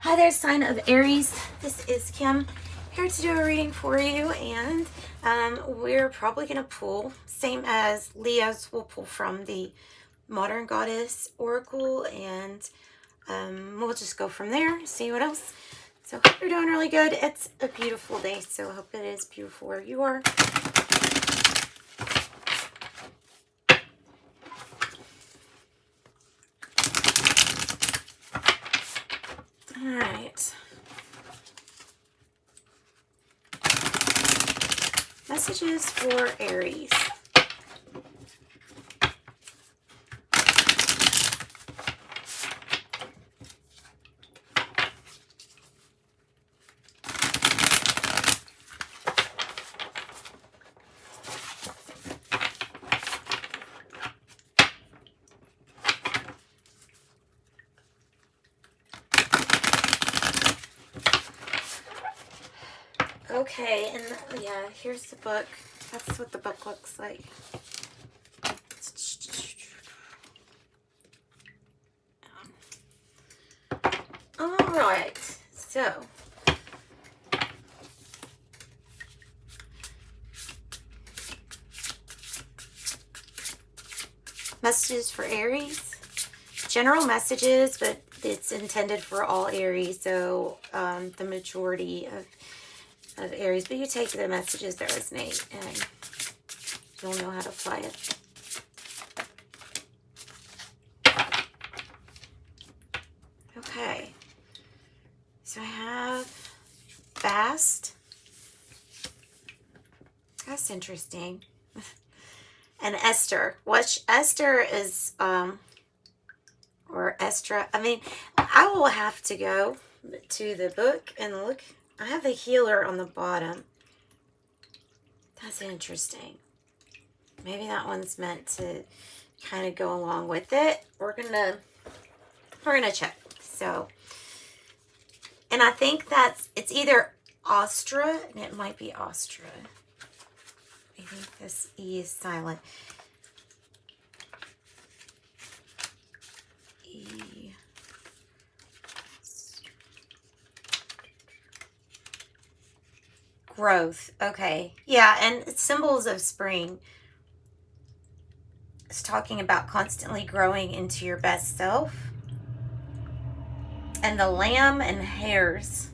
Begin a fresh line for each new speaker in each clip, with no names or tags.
Hi there, sign of Aries. This is Kim here to do a reading for you, and we're probably going to pull, same as Leo's, we'll pull from the Modern Goddess Oracle, and we'll just go from there, see what else. So hope you're doing really good. It's a beautiful day, so I hope it is beautiful where you are. All right. Messages for Aries. Okay, and yeah, here's the book. That's what the book looks like. All right, so messages for Aries. General messages, but it's intended for all Aries, so the majority of Aries, but you take the messages that resonate and you'll know how to apply it. Okay, so I have fast. That's interesting. And Esther, which Esther is, or Estra. I mean, I will have to go to the book and look. I have the healer on the bottom. That's interesting. Maybe that one's meant to kind of go along with it. We're gonna check. So, and I think it's either Astra, and it might be Astra. I think this E is silent. E. Growth. Okay. Yeah, and it's symbols of spring. It's talking about constantly growing into your best self. And the lamb and hares.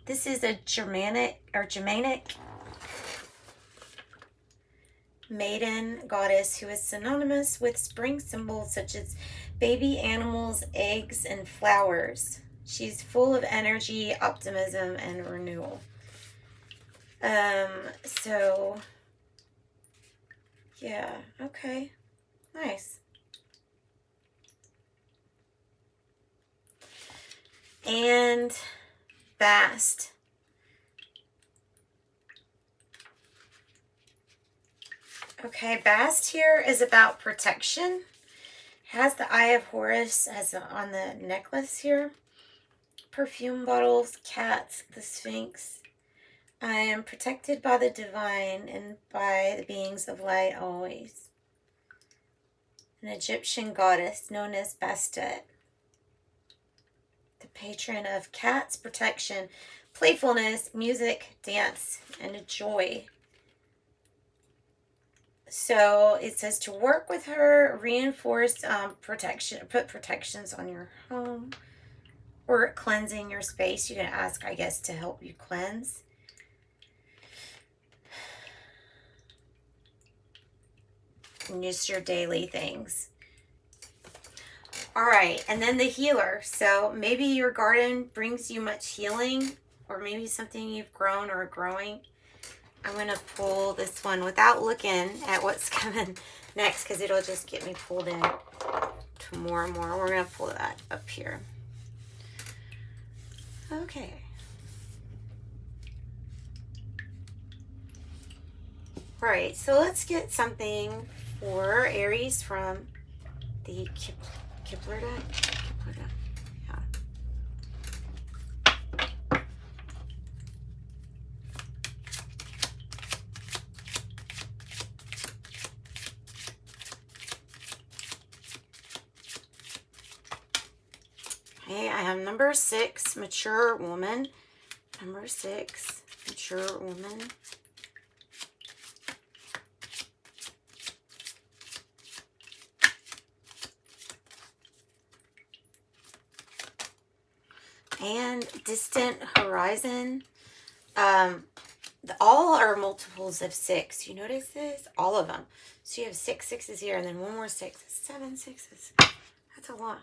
This is a Germanic maiden goddess who is synonymous with spring symbols such as baby animals, eggs, and flowers. She's full of energy, optimism, and renewal. So, yeah, okay, nice. And Bast. Okay, Bast here is about protection. Has the Eye of Horus as on the necklace here. Perfume bottles, cats, the Sphinx. I am protected by the divine and by the beings of light always. An Egyptian goddess known as Bastet. The patron of cats, protection, playfulness, music, dance, and joy. So it says to work with her, reinforce protection, put protections on your home. Or cleansing your space. You can ask, I guess, to help you cleanse. And just your daily things. All right, and then the healer. So maybe your garden brings you much healing, or maybe something you've grown or growing. I'm going to pull this one without looking at what's coming next, because it'll just get me pulled in to more and more. We're going to pull that up here. Okay. All right, so let's get something for Aries from the Kipper deck. Yeah. Okay, I have number 6, mature woman. Number 6, mature woman. And distant horizon. All are multiples of 6. You notice this? All of them. So you have 6 sixes here, and then one more 6. 7 sixes. That's a lot.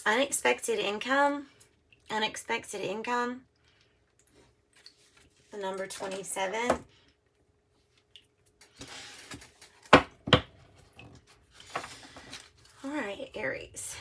Unexpected income. Unexpected income. The number 27. All right, Aries.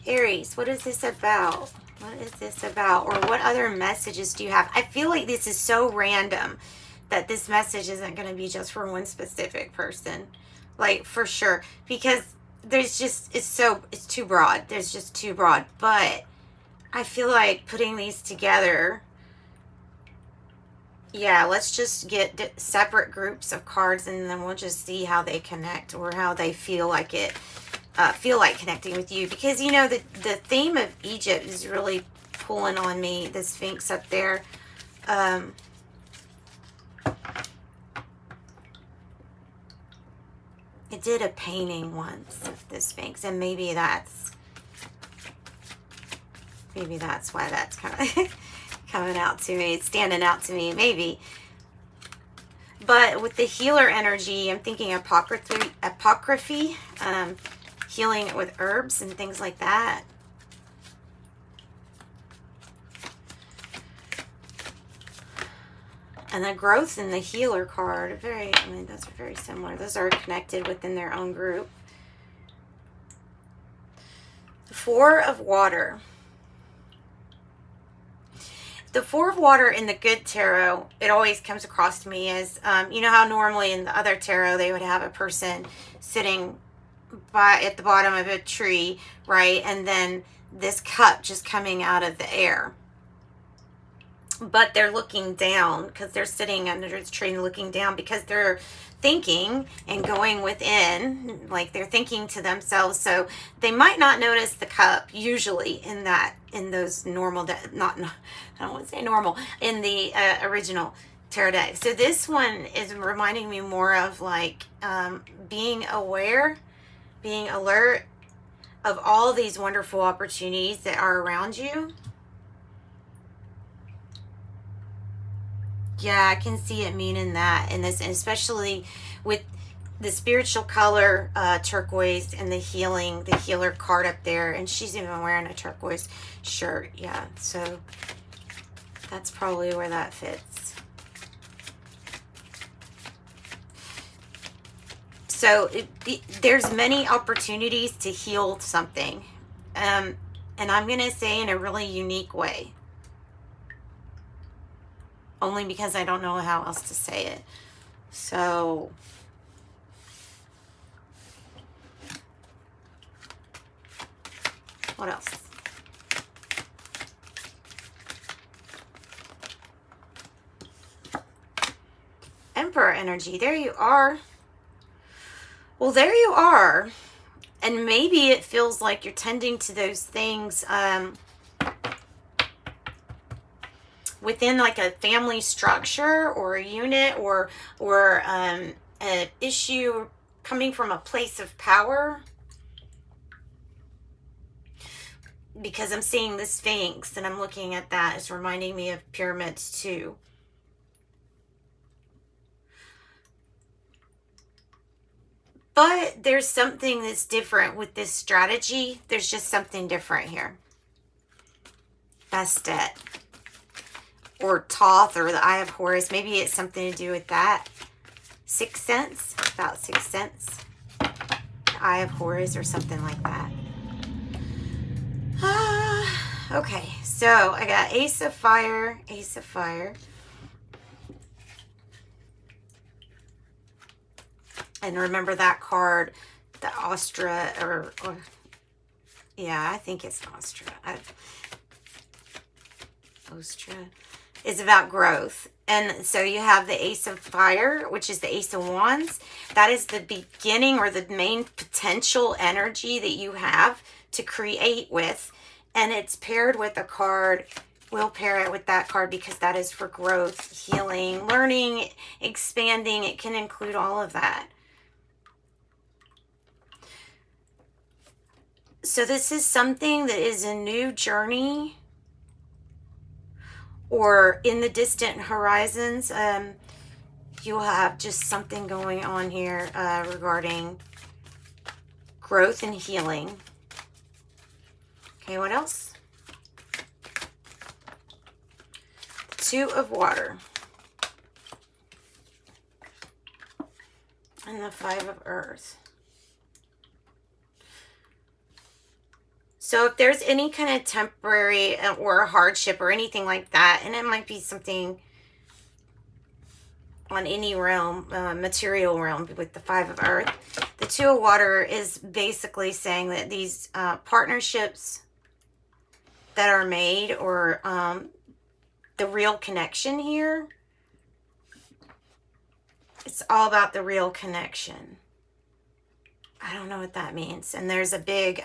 Aries, what is this about? What is this about? Or what other messages do you have? I feel like this is so random that this message isn't going to be just for one specific person. Like, for sure. Because there's just, it's too broad. There's just too broad. But I feel like putting these together, yeah, let's just get separate groups of cards and then we'll just see how they connect or how they feel like it. Feel like connecting with you, because you know the theme of Egypt is really pulling on me. The Sphinx up there. It did a painting once of the Sphinx, and maybe that's why that's kind of coming out to me. It's standing out to me, maybe. But with the healer energy, I'm thinking apocryphy. Healing with herbs and things like that. And the growth in the healer card, those are very similar. Those are connected within their own group. The 4 of water. The 4 of water in the good tarot, it always comes across to me as, you know how normally in the other tarot they would have a person sitting at the bottom of a tree, right? And then this cup just coming out of the air. But they're looking down because they're sitting under the tree and looking down because they're thinking and going within, like they're thinking to themselves. So they might not notice the cup usually in those normal, I don't want to say normal, in the original tarot deck. So this one is reminding me more of like being aware, being alert of all these wonderful opportunities that are around you. Yeah, I can see it meaning that in this, especially with the spiritual color turquoise and the healer card up there, and she's even wearing a turquoise shirt. Yeah, so that's probably where that fits. So there's many opportunities to heal something. And I'm going to say in a really unique way. Only because I don't know how else to say it. So what else? Emperor energy. There you are. Well, there you are. And maybe it feels like you're tending to those things within like a family structure or a unit or an issue coming from a place of power. Because I'm seeing the Sphinx and I'm looking at that. It's reminding me of pyramids too. But there's something that's different with this strategy. There's just something different here. Bastet. Or Thoth or the Eye of Horus. Maybe it's something to do with that. Sixth Sense. About Sixth Sense. The Eye of Horus or something like that. Okay. So I got Ace of Fire. Ace of Fire. And remember that card, the Astra or Yeah, I think it's Nostra. Nostra is about growth. And so you have the Ace of Fire, which is the Ace of Wands. That is the beginning or the main potential energy that you have to create with. And it's paired with a card. We'll pair it with that card because that is for growth, healing, learning, expanding. It can include all of that. So this is something that is a new journey, or in the distant horizons. You'll have just something going on here regarding growth and healing. Okay, what else? Two of Water. And the Five of Earth. So if there's any kind of temporary or hardship or anything like that, and it might be something on any realm, material realm with the Five of Earth, the Two of Water is basically saying that these partnerships that are made, or the real connection here, it's all about the real connection. I don't know what that means. And there's a big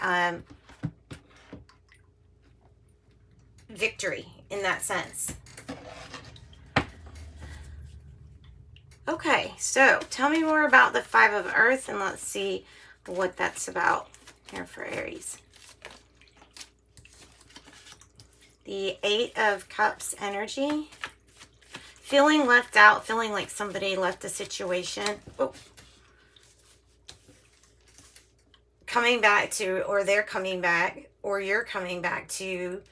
victory in that sense. Okay, so tell me more about the Five of Earth, and let's see what that's about here for Aries. The Eight of Cups energy. Feeling left out, feeling like somebody left a situation. Oh. Coming back to, or they're coming back, or you're coming back to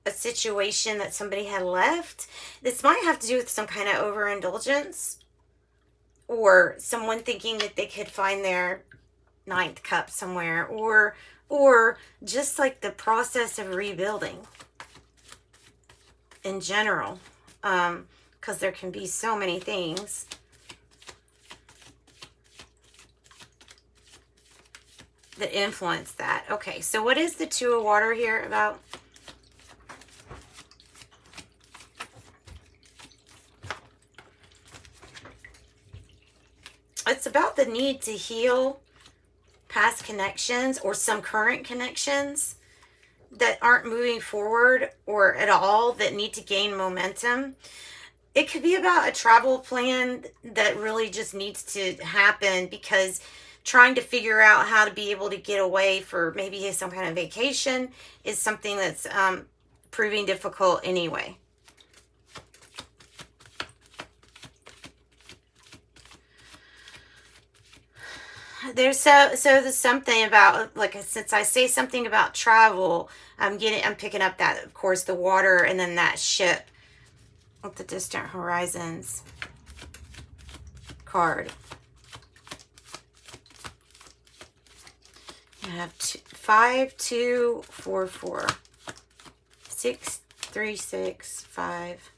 a situation that somebody had left. This might have to do with some kind of overindulgence, or someone thinking that they could find their ninth cup somewhere, or just like the process of rebuilding in general, because there can be so many things. That influence that. Okay, so what is the Two of Water here about? It's about the need to heal past connections, or some current connections that aren't moving forward or at all, that need to gain momentum. It could be about a travel plan that really just needs to happen, because trying to figure out how to be able to get away for maybe some kind of vacation is something that's proving difficult anyway. There's there's something about, like, since I say something about travel, I'm picking up that, of course, the water, and then that ship with the distant horizons card. You have 5, 2, 4, 4, 6, 3, 6, 5,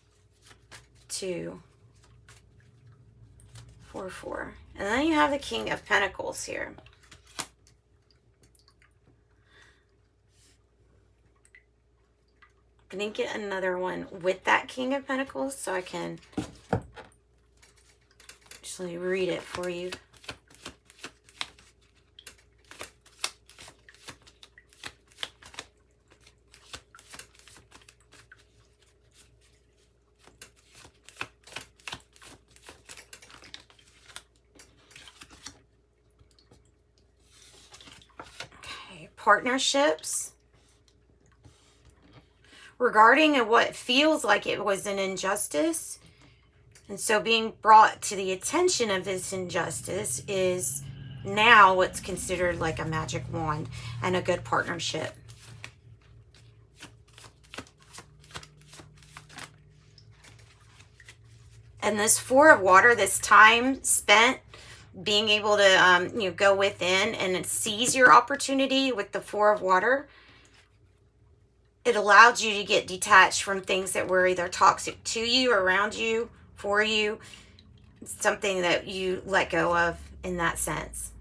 2, 4, 4. And then you have the King of Pentacles here. I'm going to get another one with that King of Pentacles so I can actually read it for you. Partnerships regarding what feels like it was an injustice, and so being brought to the attention of this injustice is now what's considered like a magic wand and a good partnership. And this Four of Water, this time spent being able to go within and seize your opportunity with the Four of Water, it allowed you to get detached from things that were either toxic to you, around you, for you. It's something that you let go of in that sense.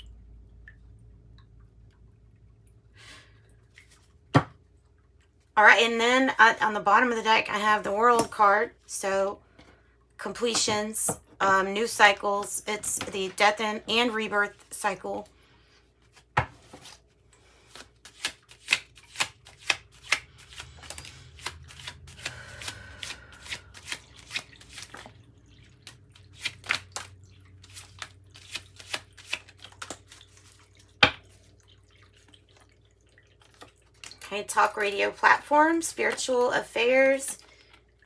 All right, and then on the bottom of the deck, I have the World card. So, completions, new cycles. It's the death and rebirth cycle. Okay, talk radio platform, spiritual affairs,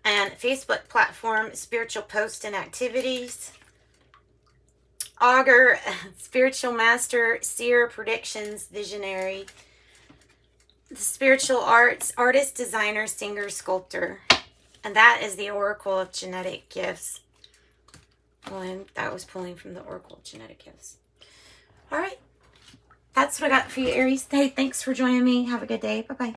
and Facebook platform, spiritual posts and activities. Augur, spiritual master, seer, predictions, visionary. The spiritual arts, artist, designer, singer, sculptor. And that is the Oracle of Genetic Gifts. That was pulling from the Oracle of Genetic Gifts. All right. That's what I got for you, Aries. Hey, thanks for joining me. Have a good day. Bye-bye.